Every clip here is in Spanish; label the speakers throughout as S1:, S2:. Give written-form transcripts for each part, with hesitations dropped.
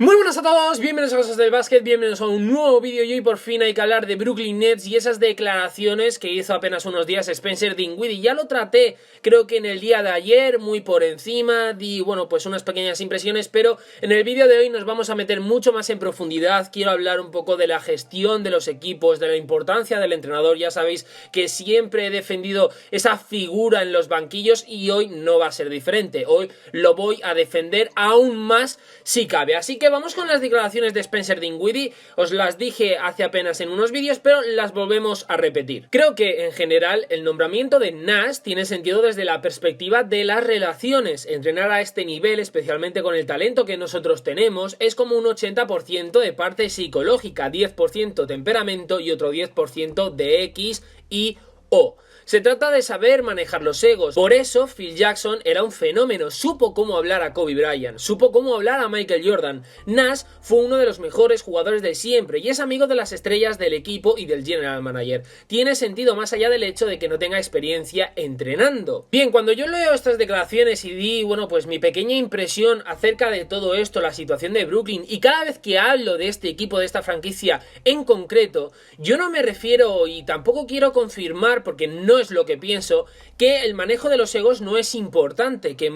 S1: Muy buenas a todos, bienvenidos a Cosas del Básquet, bienvenidos a un nuevo vídeo y hoy por fin hay que hablar de Brooklyn Nets y esas declaraciones que hizo apenas unos días Spencer Dinwiddie. Ya lo traté, creo que en el día de ayer, muy por encima, di, bueno, pues unas pequeñas impresiones, pero en el vídeo de hoy nos vamos a meter mucho más en profundidad. Quiero hablar un poco de la gestión de los equipos, de la importancia del entrenador. Ya sabéis que siempre he defendido esa figura en los banquillos y hoy no va a ser diferente. Hoy lo voy a defender aún más si cabe, así que vamos con las declaraciones de Spencer Dinwiddie. Os las dije hace apenas en unos vídeos, pero las volvemos a repetir. Creo que en general el nombramiento de Nash tiene sentido desde la perspectiva de las relaciones. Entrenar a este nivel, especialmente con el talento que nosotros tenemos, es como un 80% de parte psicológica, 10% temperamento y otro 10% de X y O. Se trata de saber manejar los egos. Por eso Phil Jackson era un fenómeno. Supo cómo hablar a Kobe Bryant, supo cómo hablar a Michael Jordan. Nash fue uno de los mejores jugadores de siempre y es amigo de las estrellas del equipo y del general manager. Tiene sentido más allá del hecho de que no tenga experiencia entrenando. Bien, cuando yo leo estas declaraciones y di, bueno, pues mi pequeña impresión acerca de todo esto, la situación de Brooklyn, y cada vez que hablo de este equipo, de esta franquicia en concreto, yo no me refiero y tampoco quiero confirmar, porque no es lo que pienso, que el manejo de los egos no es importante, que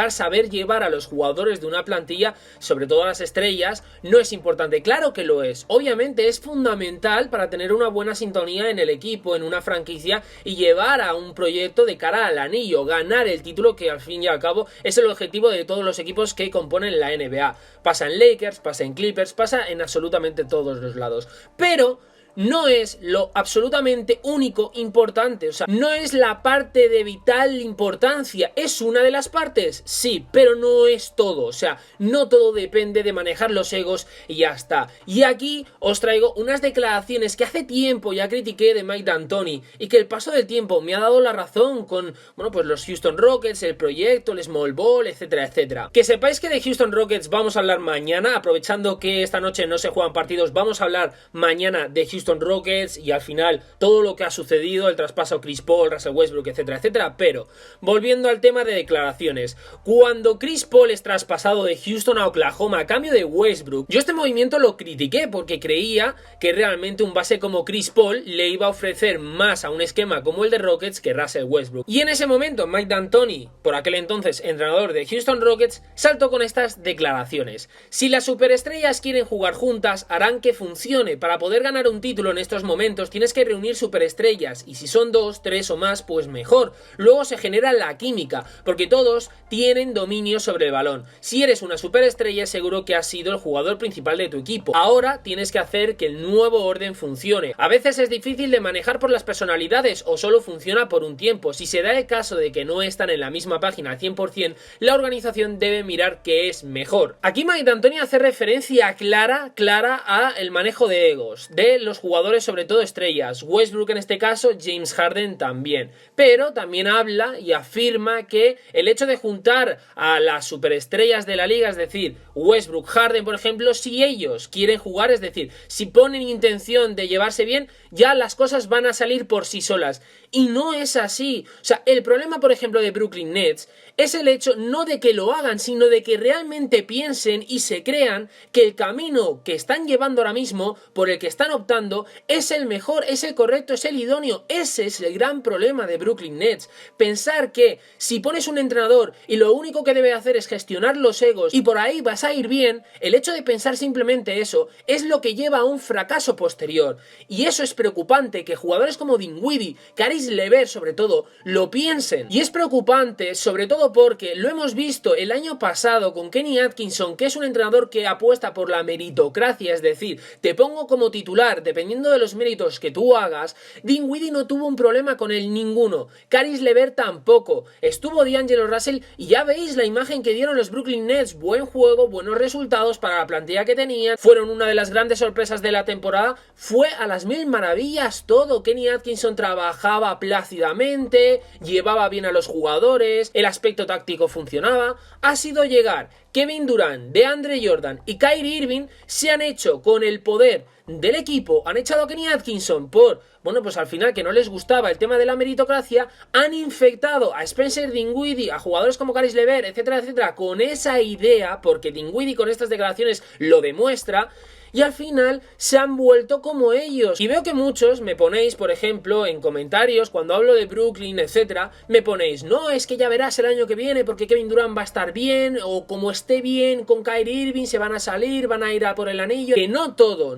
S1: saber llevar a los jugadores de una plantilla, sobre todo a las estrellas, no es importante. Claro que lo es, obviamente es fundamental para tener una buena sintonía en el equipo, en una franquicia y llevar a un proyecto de cara al anillo, ganar el título, que al fin y al cabo es el objetivo de todos los equipos que componen la NBA. Pasa en Lakers, pasa en Clippers, pasa en absolutamente todos los lados, pero no es lo absolutamente único importante. O sea, no es la parte de vital importancia. ¿Es una de las partes? Sí, pero no es todo. O sea, no todo depende de manejar los egos y ya está. Y aquí os traigo unas declaraciones que hace tiempo ya critiqué de Mike D'Antoni y que el paso del tiempo me ha dado la razón con, bueno, pues los Houston Rockets, el proyecto, el Small Ball, etcétera, etcétera. Que sepáis que de Houston Rockets vamos a hablar mañana, aprovechando que esta noche no se juegan partidos, vamos a hablar mañana de Houston Rockets y al final todo lo que ha sucedido, el traspaso Chris Paul, Russell Westbrook, etcétera, etcétera. Pero volviendo al tema de declaraciones, cuando Chris Paul es traspasado de Houston a Oklahoma a cambio de Westbrook, yo este movimiento lo critiqué porque creía que realmente un base como Chris Paul le iba a ofrecer más a un esquema como el de Rockets que Russell Westbrook. Y en ese momento Mike D'Antoni, por aquel entonces entrenador de Houston Rockets, saltó con estas declaraciones: si las superestrellas quieren jugar juntas, harán que funcione. Para poder ganar un título en estos momentos tienes que reunir superestrellas, y si son 2, 3 o más, pues mejor. Luego se genera la química, porque todos tienen dominio sobre el balón. Si eres una superestrella, seguro que has sido el jugador principal de tu equipo. Ahora tienes que hacer que el nuevo orden funcione. A veces es difícil de manejar por las personalidades o solo funciona por un tiempo. Si se da el caso de que no están en la misma página al 100%, la organización debe mirar qué es mejor. Aquí Mike D'Antoni hace referencia clara a el manejo de egos, de los jugadores, sobre todo estrellas, Westbrook en este caso, James Harden también, pero también habla y afirma que el hecho de juntar a las superestrellas de la liga, es decir, Westbrook, Harden por ejemplo, si ellos quieren jugar, es decir, si ponen intención de llevarse bien, ya las cosas van a salir por sí solas, y no es así. O sea, el problema por ejemplo de Brooklyn Nets es el hecho no de que lo hagan, sino de que realmente piensen y se crean que el camino que están llevando ahora mismo, por el que están optando, es el mejor, es el correcto, es el idóneo. Ese es el gran problema de Brooklyn Nets. Pensar que si pones un entrenador y lo único que debe hacer es gestionar los egos y por ahí vas a ir bien, el hecho de pensar simplemente eso es lo que lleva a un fracaso posterior. Y eso es preocupante, que jugadores como Dinwiddie, Caris LeVert sobre todo, lo piensen. Y es preocupante sobre todo porque lo hemos visto el año pasado con Kenny Atkinson, que es un entrenador que apuesta por la meritocracia, es decir, te pongo como titular dependiendo de los méritos que tú hagas. Dinwiddie no tuvo un problema con él, ninguno. Caris LeVert tampoco. Estuvo D'Angelo Russell y ya veis la imagen que dieron los Brooklyn Nets. Buen juego, buenos resultados para la plantilla que tenían. Fueron una de las grandes sorpresas de la temporada. Fue a las mil maravillas todo. Kenny Atkinson trabajaba plácidamente, llevaba bien a los jugadores, el aspecto táctico funcionaba. Ha sido llegar Kevin Durant, DeAndre Jordan y Kyrie Irving se han hecho con el poder del equipo, han echado a Kenny Atkinson por, bueno, pues al final que no les gustaba el tema de la meritocracia, han infectado a Spencer Dinwiddie, a jugadores como Caris LeVert, etcétera, etcétera, con esa idea, porque Dinwiddie con estas declaraciones lo demuestra, y al final se han vuelto como ellos. Y veo que muchos me ponéis, por ejemplo, en comentarios, cuando hablo de Brooklyn, etcétera, me ponéis, no, es que ya verás el año que viene porque Kevin Durant va a estar bien, o como esté bien con Kyrie Irving, se van a salir, van a ir a por el anillo. Que no todo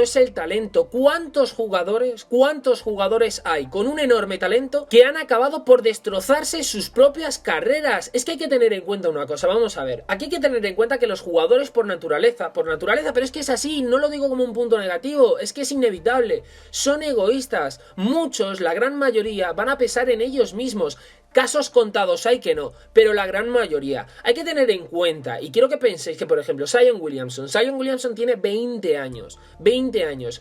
S1: es el talento. ¿Cuántos jugadores hay con un enorme talento que han acabado por destrozarse sus propias carreras? Es que hay que tener en cuenta una cosa, vamos a ver, aquí hay que tener en cuenta que los jugadores por naturaleza, pero es que es así, no lo digo como un punto negativo, es que es inevitable, son egoístas, muchos, la gran mayoría, van a pensar en ellos mismos. Casos contados hay que no, pero la gran mayoría. Hay que tener en cuenta, y quiero que penséis que, por ejemplo, Zion Williamson tiene 20 años,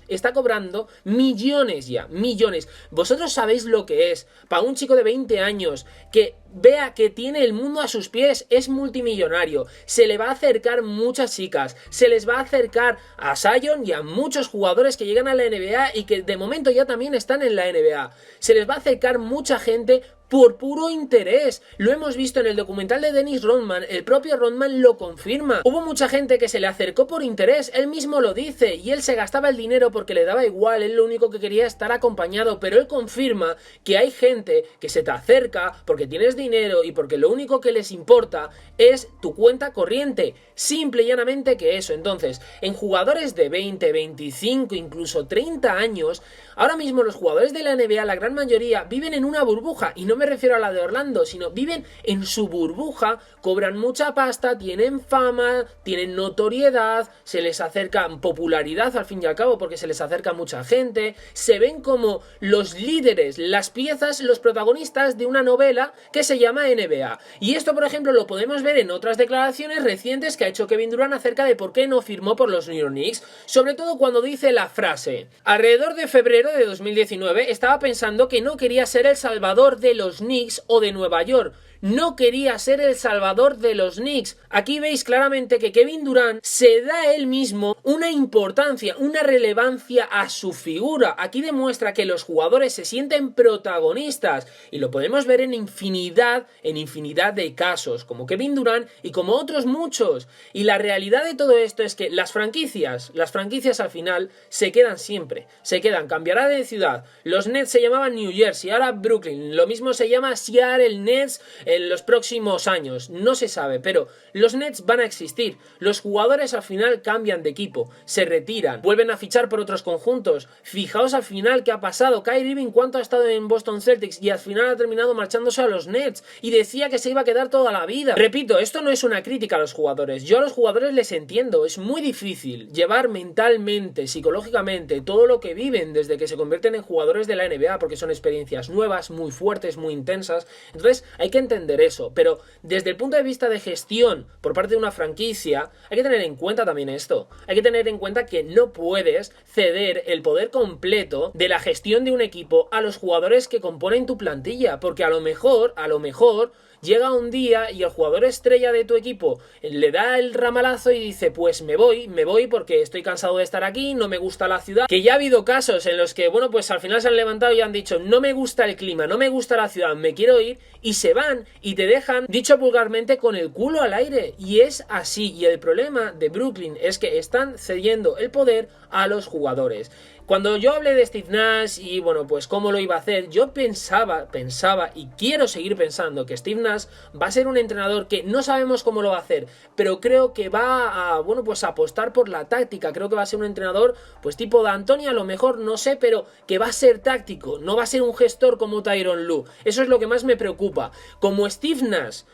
S1: está cobrando millones ya, millones. Vosotros sabéis lo que es, para un chico de 20 años, que vea que tiene el mundo a sus pies, es multimillonario, se le va a acercar muchas chicas, se les va a acercar a Zion y a muchos jugadores que llegan a la NBA y que de momento ya también están en la NBA, se les va a acercar mucha gente por puro interés. Lo hemos visto en el documental de Dennis Rodman, el propio Rodman lo confirma. Hubo mucha gente que se le acercó por interés, él mismo lo dice, y él se gastaba el dinero porque le daba igual, él lo único que quería estar acompañado, pero él confirma que hay gente que se te acerca porque tienes dinero y porque lo único que les importa es tu cuenta corriente, simple y llanamente que eso. Entonces, en jugadores de 20, 25, incluso 30 años, ahora mismo los jugadores de la NBA, la gran mayoría, viven en una burbuja, y no me refiero a la de Orlando, sino viven en su burbuja, cobran mucha pasta, tienen fama, tienen notoriedad, se les acerca popularidad al fin y al cabo porque se les acerca mucha gente, se ven como los líderes, las piezas, los protagonistas de una novela que se llama NBA. Y esto, por ejemplo, lo podemos ver en otras declaraciones recientes que ha hecho Kevin Durant acerca de por qué no firmó por los New York Knicks, sobre todo cuando dice la frase: alrededor de febrero de 2019 estaba pensando que no quería ser el salvador de los Knicks o de Nueva York. No quería ser el salvador de los Knicks. Aquí veis claramente que Kevin Durant se da a él mismo una importancia, una relevancia a su figura. Aquí demuestra que los jugadores se sienten protagonistas y lo podemos ver en infinidad de casos, como Kevin Durant y como otros muchos. Y la realidad de todo esto es que las franquicias al final se quedan siempre, cambiará de ciudad. Los Nets se llamaban New Jersey, ahora Brooklyn, lo mismo se llama Seattle Nets en los próximos años, no se sabe, pero los Nets van a existir. Los jugadores al final cambian de equipo, se retiran, vuelven a fichar por otros conjuntos. Fijaos al final qué ha pasado. Kyrie Irving cuánto ha estado en Boston Celtics y al final ha terminado marchándose a los Nets y decía que se iba a quedar toda la vida. Repito, esto no es una crítica a los jugadores, yo a los jugadores les entiendo, es muy difícil llevar mentalmente, psicológicamente todo lo que viven desde que se convierten en jugadores de la NBA, porque son experiencias nuevas, muy fuertes, muy intensas. Entonces hay que entender eso, pero desde el punto de vista de gestión por parte de una franquicia hay que tener en cuenta también esto. Hay que tener en cuenta que no puedes ceder el poder completo de la gestión de un equipo a los jugadores que componen tu plantilla, porque a lo mejor llega un día y el jugador estrella de tu equipo le da el ramalazo y dice: pues me voy porque estoy cansado de estar aquí, no me gusta la ciudad. Que ya ha habido casos en los que, bueno, pues al final se han levantado y han dicho: no me gusta el clima, no me gusta la ciudad, me quiero ir, y se van y te dejan, dicho vulgarmente, con el culo al aire. Y es así, y el problema de Brooklyn es que están cediendo el poder a los jugadores. Cuando yo hablé de Steve Nash y, bueno, pues cómo lo iba a hacer, yo pensaba y quiero seguir pensando que Steve Nash va a ser un entrenador que no sabemos cómo lo va a hacer, pero creo que va a, bueno, pues a apostar por la táctica. Creo que va a ser un entrenador, pues tipo D'Antoni, a lo mejor, no sé, pero que va a ser táctico, no va a ser un gestor como Tyronn Lue. Eso es lo que más me preocupa. Como Steve Nash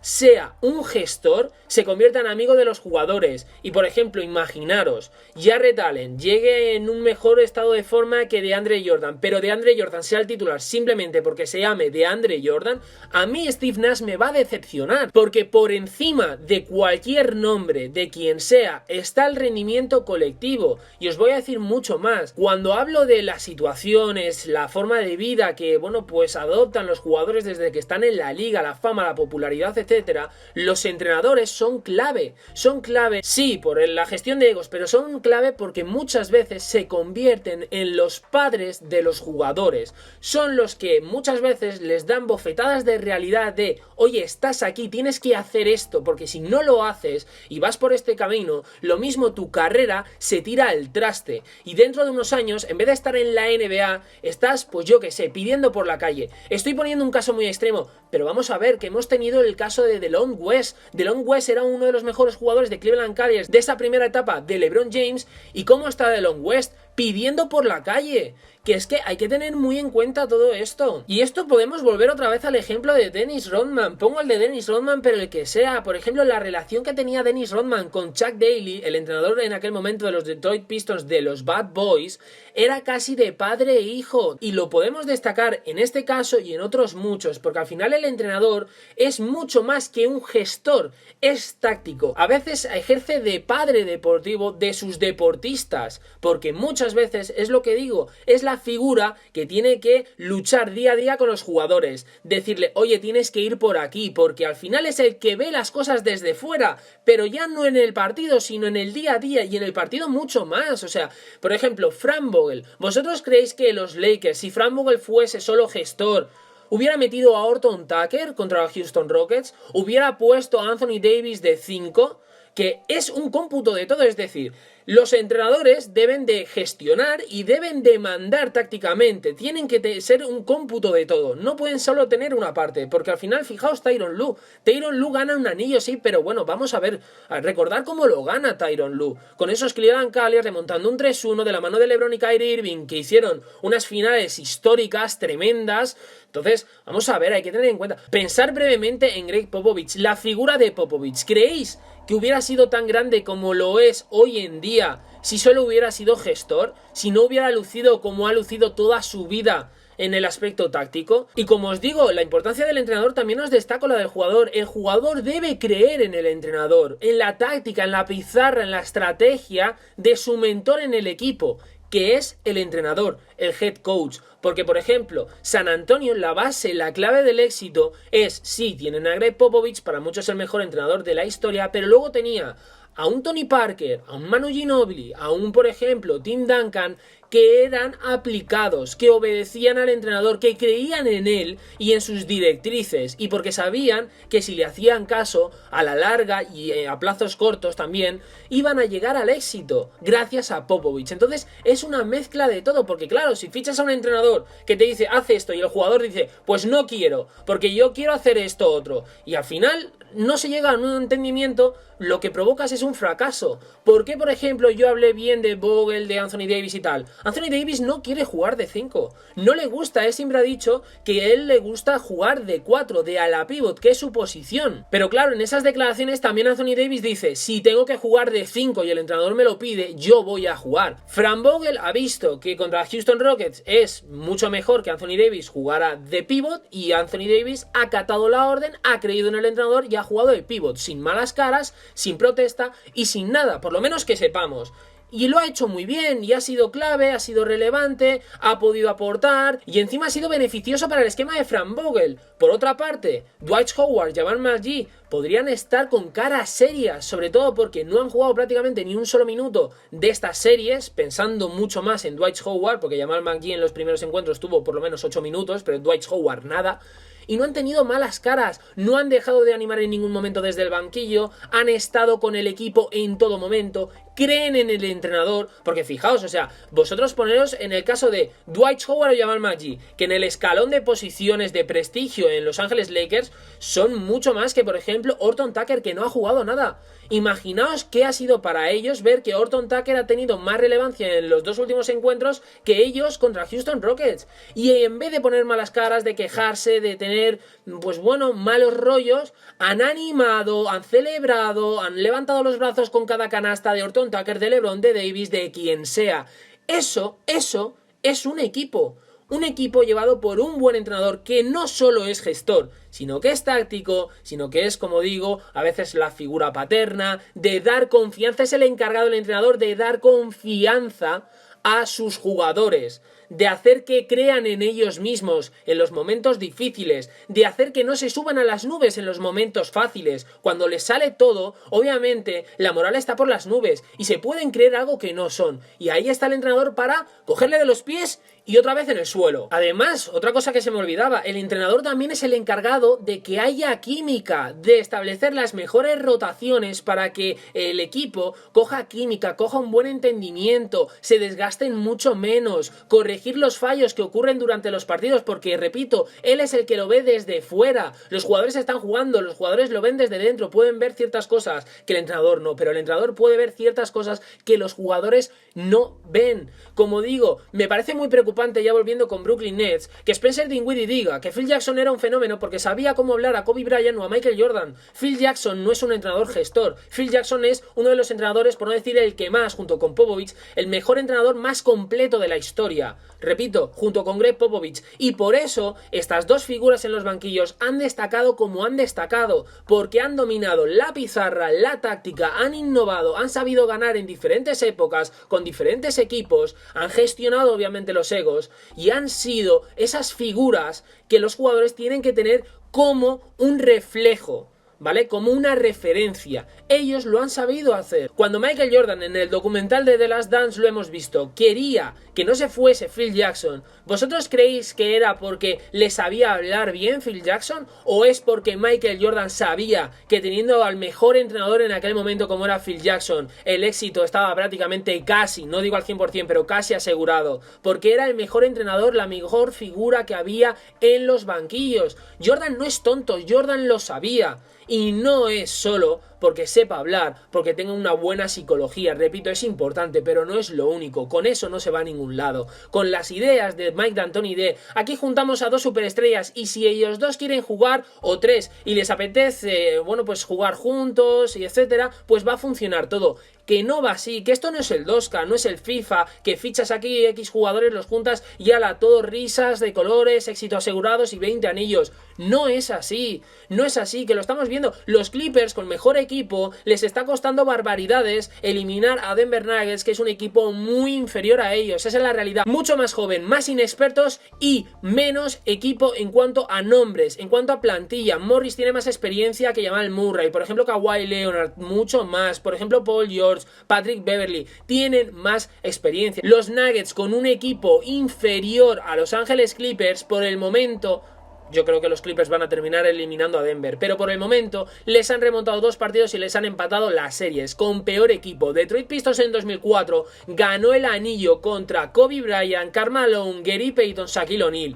S1: sea un gestor, se convierta en amigo de los jugadores y, por ejemplo, imaginaros, Jarrett Allen llegue esté en un mejor estado de forma que DeAndre Jordan, pero DeAndre Jordan sea el titular simplemente porque se llame DeAndre Jordan, a mí Steve Nash me va a decepcionar, porque por encima de cualquier nombre, de quien sea, está el rendimiento colectivo. Y os voy a decir mucho más. Cuando hablo de las situaciones, la forma de vida que, bueno, pues adoptan los jugadores desde que están en la liga, la fama, la popularidad, etcétera, los entrenadores son clave, sí, por la gestión de egos, pero son clave porque muchas veces se convierten en los padres de los jugadores, son los que muchas veces les dan bofetadas de realidad de, oye, estás aquí, tienes que hacer esto, porque si no lo haces y vas por este camino, lo mismo tu carrera se tira al traste, y dentro de unos años, en vez de estar en la NBA, estás, pues yo que sé, pidiendo por la calle. Estoy poniendo un caso muy extremo, pero vamos a ver que hemos tenido el caso de DeLon West. DeLon West era uno de los mejores jugadores de Cleveland Cavaliers de esa primera etapa de LeBron James, y ¿cómo está DeLon West? Pidiendo por la calle. Que es que hay que tener muy en cuenta todo esto. Y esto podemos volver otra vez al ejemplo de Dennis Rodman. Pongo el de Dennis Rodman, pero el que sea. Por ejemplo, la relación que tenía Dennis Rodman con Chuck Daly, el entrenador en aquel momento de los Detroit Pistons, de los Bad Boys, era casi de padre e hijo. Y lo podemos destacar en este caso y en otros muchos, porque al final el entrenador es mucho más que un gestor, es táctico. A veces ejerce de padre deportivo de sus deportistas, porque muchas veces, es lo que digo, es la figura que tiene que luchar día a día con los jugadores, decirle, oye, tienes que ir por aquí, porque al final es el que ve las cosas desde fuera, pero ya no en el partido, sino en el día a día, y en el partido mucho más. O sea, por ejemplo, Frank Vogel, ¿vosotros creéis que los Lakers, si Frank Vogel fuese solo gestor, hubiera metido a Horton Tucker contra los Houston Rockets? ¿Hubiera puesto a Anthony Davis de 5? Que es un cómputo de todo, es decir, los entrenadores deben de gestionar y deben de mandar tácticamente, tienen que ser un cómputo de todo, no pueden solo tener una parte, porque al final, fijaos, Tyronn Lue gana un anillo, sí, pero bueno, vamos a ver, a recordar cómo lo gana Tyronn Lue, con esos Cleveland Cavaliers remontando un 3-1 de la mano de LeBron y Kyrie Irving, que hicieron unas finales históricas, tremendas. Entonces, vamos a ver, hay que tener en cuenta, pensar brevemente en Greg Popovich, la figura de Popovich. ¿Creéis que hubiera sido tan grande como lo es hoy en día si solo hubiera sido gestor? Si no hubiera lucido como ha lucido toda su vida en el aspecto táctico. Y como os digo, la importancia del entrenador también os destaco la del jugador. El jugador debe creer en el entrenador, en la táctica, en la pizarra, en la estrategia de su mentor en el equipo, que es el entrenador, el head coach. Porque, por ejemplo, San Antonio, la base, la clave del éxito es, sí, tienen a Greg Popovich, para muchos el mejor entrenador de la historia, pero luego tenía a un Tony Parker, a un Manu Ginobili, a un, por ejemplo, Tim Duncan, que eran aplicados, que obedecían al entrenador, que creían en él y en sus directrices, y porque sabían que si le hacían caso a la larga y a plazos cortos también, iban a llegar al éxito, gracias a Popovich. Entonces es una mezcla de todo, porque claro, si fichas a un entrenador que te dice, haz esto, y el jugador dice, pues no quiero, porque yo quiero hacer esto otro, y al final no se llega a un entendimiento, lo que provocas es un fracaso. ¿Por qué, por ejemplo, yo hablé bien de Vogel, de Anthony Davis y tal? Anthony Davis no quiere jugar de 5, no le gusta, él siempre ha dicho que a él le gusta jugar de 4, de ala pivot, que es su posición. Pero claro, en esas declaraciones también Anthony Davis dice, si tengo que jugar de 5 y el entrenador me lo pide, yo voy a jugar. Frank Vogel ha visto que contra Houston Rockets es mucho mejor que Anthony Davis jugara de pivot, y Anthony Davis ha acatado la orden, ha creído en el entrenador y ha jugado de pivot, sin malas caras, sin protesta y sin nada, por lo menos que sepamos. Y lo ha hecho muy bien, y ha sido clave, ha sido relevante, ha podido aportar, y encima ha sido beneficioso para el esquema de Frank Vogel. Por otra parte, Dwight Howard, Jamal McGee podrían estar con caras serias, sobre todo porque no han jugado prácticamente ni un solo minuto de estas series, pensando mucho más en Dwight Howard, porque Jamal McGee en los primeros encuentros tuvo por lo menos 8 minutos, pero Dwight Howard nada. Y no han tenido malas caras, no han dejado de animar en ningún momento desde el banquillo, han estado con el equipo en todo momento, creen en el entrenador, porque fijaos, o sea, vosotros poneros en el caso de Dwight Howard o Jamal McGee, que en el escalón de posiciones de prestigio en Los Ángeles Lakers son mucho más que, por ejemplo, Horton Tucker, que no ha jugado nada. Imaginaos qué ha sido para ellos ver que Horton Tucker ha tenido más relevancia en los 2 últimos encuentros que ellos contra Houston Rockets. Y en vez de poner malas caras, de quejarse, de tener, pues bueno, malos rollos, han animado, han celebrado, han levantado los brazos con cada canasta de Horton John Tucker, de LeBron, de Davis, de quien sea. Eso es un equipo. Un equipo llevado por un buen entrenador que no solo es gestor, sino que es táctico, sino que es, como digo, a veces la figura paterna, de dar confianza, es el encargado del entrenador de dar confianza a sus jugadores, de hacer que crean en ellos mismos en los momentos difíciles, de hacer que no se suban a las nubes en los momentos fáciles. Cuando les sale todo, obviamente la moral está por las nubes y se pueden creer algo que no son, y ahí está el entrenador para cogerle de los pies y otra vez en el suelo. Además, otra cosa que se me olvidaba, el entrenador también es el encargado de que haya química, de establecer las mejores rotaciones para que el equipo coja química, coja un buen entendimiento, se desgasten mucho menos, corregir los fallos que ocurren durante los partidos, porque repito, él es el que lo ve desde fuera, los jugadores están jugando, los jugadores lo ven desde dentro, pueden ver ciertas cosas que el entrenador no, pero el entrenador puede ver ciertas cosas que los jugadores no ven. Como digo, me parece muy preocupante, ya volviendo con Brooklyn Nets, que Spencer Dinwiddie diga que Phil Jackson era un fenómeno porque sabía cómo hablar a Kobe Bryant o a Michael Jordan. Phil Jackson no es un entrenador gestor. Phil Jackson es uno de los entrenadores, por no decir el que más, junto con Popovich, el mejor entrenador más completo de la historia. Repito, junto con Greg Popovich. Y por eso, estas dos figuras en los banquillos han destacado como han destacado, porque han dominado la pizarra, la táctica, han innovado, han sabido ganar en diferentes épocas, con diferentes equipos, han gestionado obviamente los egos, y han sido esas figuras que los jugadores tienen que tener como un reflejo, ¿vale? Como una referencia. Ellos lo han sabido hacer. Cuando Michael Jordan, en el documental de The Last Dance lo hemos visto, quería que no se fuese Phil Jackson, ¿vosotros creéis que era porque le sabía hablar bien Phil Jackson? ¿O es porque Michael Jordan sabía que teniendo al mejor entrenador en aquel momento como era Phil Jackson, el éxito estaba prácticamente casi, no digo al 100%, pero casi asegurado? Porque era el mejor entrenador, la mejor figura que había en los banquillos. Jordan no es tonto, Jordan lo sabía. Y no es solo porque sepa hablar, porque tenga una buena psicología, repito, es importante, pero no es lo único, con eso no se va a ningún lado. Con las ideas de Mike D'Antoni de aquí juntamos a dos superestrellas y si ellos dos quieren jugar, o tres, y les apetece, bueno, pues jugar juntos y etcétera, pues va a funcionar todo. Que no va así, que esto no es el 2K, no es el FIFA, que fichas aquí X jugadores, los juntas y ala, todo risas de colores, éxito asegurados y 20 anillos. No es así, no es así, que lo estamos viendo. Los Clippers con mejor equipo les está costando barbaridades eliminar a Denver Nuggets, que es un equipo muy inferior a ellos. Esa es la realidad, mucho más joven, más inexpertos y menos equipo en cuanto a nombres, en cuanto a plantilla. Morris tiene más experiencia que Jamal Murray, por ejemplo Kawhi Leonard, mucho más, por ejemplo Paul George, Patrick Beverley, tienen más experiencia. Los Nuggets con un equipo inferior a Los Ángeles Clippers, por el momento, yo creo que los Clippers van a terminar eliminando a Denver, pero por el momento les han remontado 2 partidos y les han empatado las series con peor equipo. Detroit Pistons en 2004 ganó el anillo contra Kobe Bryant, Karl Malone, Gary Payton, Shaquille O'Neal.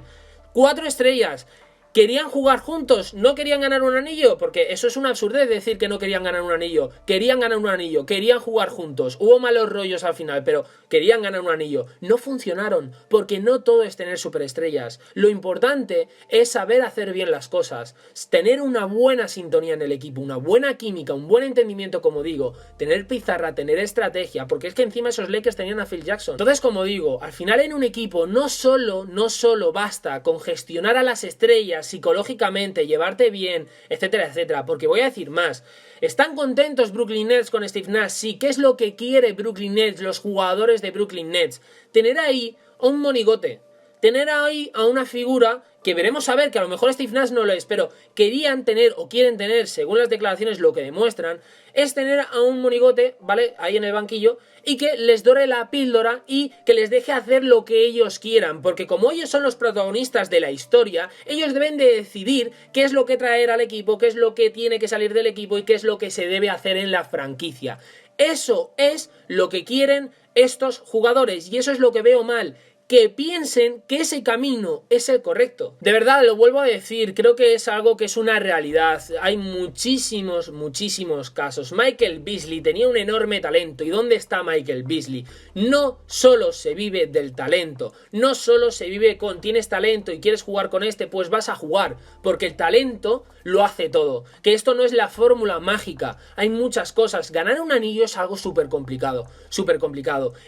S1: 4 estrellas. ¿Querían jugar juntos? ¿No querían ganar un anillo? Porque eso es una absurdez decir que no querían ganar un anillo. Querían ganar un anillo, querían jugar juntos. Hubo malos rollos al final, pero querían ganar un anillo. No funcionaron, porque no todo es tener superestrellas. Lo importante es saber hacer bien las cosas. Tener una buena sintonía en el equipo, una buena química, un buen entendimiento, como digo. Tener pizarra, tener estrategia, porque es que encima esos Lakers tenían a Phil Jackson. Entonces, como digo, al final en un equipo no solo basta con gestionar a las estrellas psicológicamente, llevarte bien, etcétera, etcétera, porque voy a decir más. ¿Están contentos Brooklyn Nets con Steve Nash? Sí. ¿Qué es lo que quiere Brooklyn Nets, los jugadores de Brooklyn Nets? Tener ahí a un monigote, tener ahí a una figura que veremos a ver, que a lo mejor Steve Nash no lo es, pero querían tener o quieren tener, según las declaraciones lo que demuestran, es tener a un monigote, ¿vale? Ahí en el banquillo, y que les dore la píldora y que les deje hacer lo que ellos quieran, porque como ellos son los protagonistas de la historia, ellos deben de decidir qué es lo que traer al equipo, qué es lo que tiene que salir del equipo y qué es lo que se debe hacer en la franquicia. Eso es lo que quieren estos jugadores y eso es lo que veo mal. que piensen que ese camino es el correcto. De verdad, lo vuelvo a decir, creo que es algo que es una realidad. Hay muchísimos casos. Michael Beasley tenía un enorme talento. ¿Y dónde está Michael Beasley? No solo se vive del talento, no solo se vive con tienes talento y quieres jugar con este, pues vas a jugar, porque el talento lo hace todo. Que esto no es la fórmula mágica, hay muchas cosas. Ganar un anillo es algo súper complicado.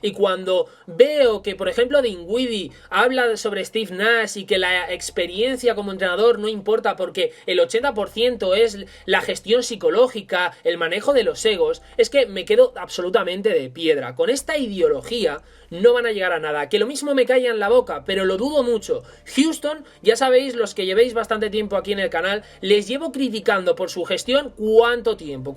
S1: Y cuando veo que, por ejemplo, Dinwiddie habla sobre Steve Nash y que la experiencia como entrenador no importa porque el 80% es la gestión psicológica, el manejo de los egos, es que me quedo absolutamente de piedra. Con esta ideología no van a llegar a nada. Que lo mismo me calla en la boca, pero lo dudo mucho. Houston, ya sabéis, los que llevéis bastante tiempo aquí en el canal, les llevo criticando por su gestión ¿cuánto tiempo?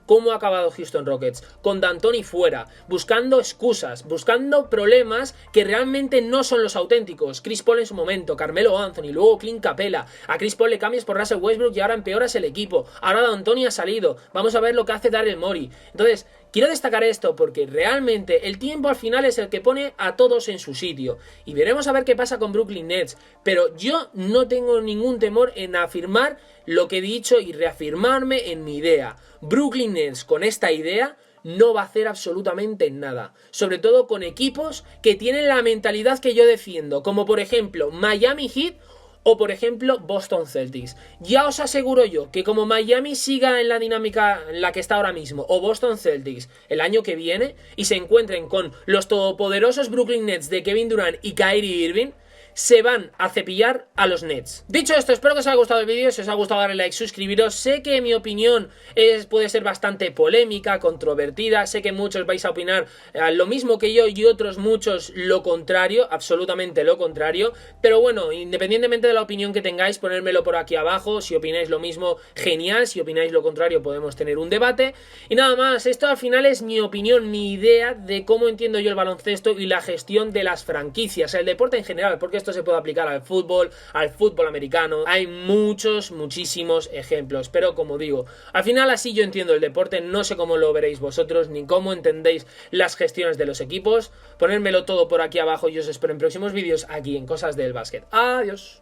S1: ¿Cómo ha acabado Houston Rockets? Con D'Antoni fuera, buscando excusas, buscando problemas que realmente no son los auténticos. Chris Paul en su momento, Carmelo Anthony, luego Clint Capela. A Chris Paul le cambias por Russell Westbrook y ahora empeoras el equipo. Ahora D'Antoni ha salido. Vamos a ver lo que hace Daryl Morey. Entonces, quiero destacar esto porque realmente el tiempo al final es el que pone a todos en su sitio. Y veremos a ver qué pasa con Brooklyn Nets. Pero yo no tengo ningún temor en afirmar lo que he dicho y reafirmarme en mi idea. Brooklyn Nets con esta idea no va a hacer absolutamente nada. Sobre todo con equipos que tienen la mentalidad que yo defiendo. Como por ejemplo Miami Heat o por ejemplo Boston Celtics. Ya os aseguro yo que como Miami siga en la dinámica en la que está ahora mismo, o Boston Celtics el año que viene, y se encuentren con los todopoderosos Brooklyn Nets de Kevin Durant y Kyrie Irving, se van a cepillar a los Nets. Dicho esto, espero que os haya gustado el vídeo. Si os ha gustado, darle like, suscribiros. Sé que mi opinión puede ser bastante polémica, controvertida. Sé que muchos vais a opinar lo mismo que yo y otros muchos lo contrario, absolutamente lo contrario. Pero bueno, independientemente de la opinión que tengáis, ponérmelo por aquí abajo. Si opináis lo mismo, genial. Si opináis lo contrario, podemos tener un debate. Y nada más, esto al final es mi opinión, mi idea de cómo entiendo yo el baloncesto y la gestión de las franquicias, el deporte en general, porque esto se puede aplicar al fútbol americano. Hay muchísimos ejemplos, pero como digo, al final así yo entiendo el deporte. No sé cómo lo veréis vosotros, ni cómo entendéis las gestiones de los equipos. Ponérmelo todo por aquí abajo y os espero en próximos vídeos aquí en Cosas del Básquet. Adiós.